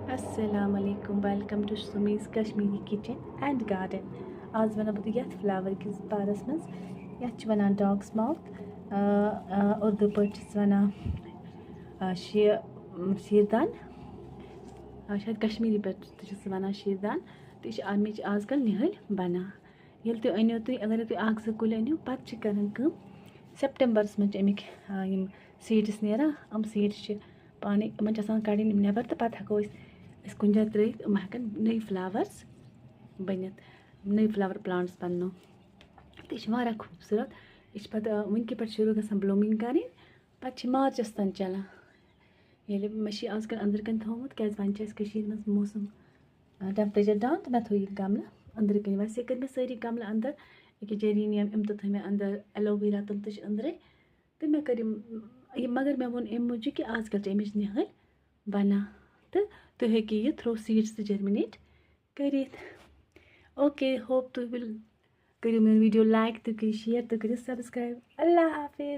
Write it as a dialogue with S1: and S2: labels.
S1: Assalamualaikum, welcome to Sumi's Kashmiri Kitchen and Garden. आज वना बत यथ फ्लावर किस बारस मज यथ वना डॉग्स माउथ उर्दू पच वना शीरदान शायद कश्मीरी पे वना शीरदान तो यह मे आजकल निहल बना ये तुम अनियो तुम अगर तुम अख जो कुल अनियो पे कर सेप्टेम्बरस मज अमिक सीड्स नेरान सीड्स पाने कड़न नबर तो पे हेको कुछ जाए त्रित हेकन नई फ्लावर्स बनित नई फ्लावर प्लांट्स बनो तो यह खूबसूरत यह पे वनक पे शुरू ग ब्लूमिंग कर पे मार्चस तन चलान ये मे आजकल अंदर कन थोमुत क्या वन मज मौसम टेम्परेचर डाउन तो मे थो यह गमला अंदर कन वैसे कर मे सारी गमला अंदर ये जेरिनियम इम तो थे मे अंदर एलोवेरा तम तो अंदर तो मे कर मगर मे वो अम मूजूब कि आजकल अमिच निहल बना तो तुम हेकि यह थ्रो सीड्स तो जर्मिनेट कर ओके होप तुम करो मेन वीडियो लाइक तो करो शेयर तो करो सब्सक्राइब अल्लाह हाफिज़।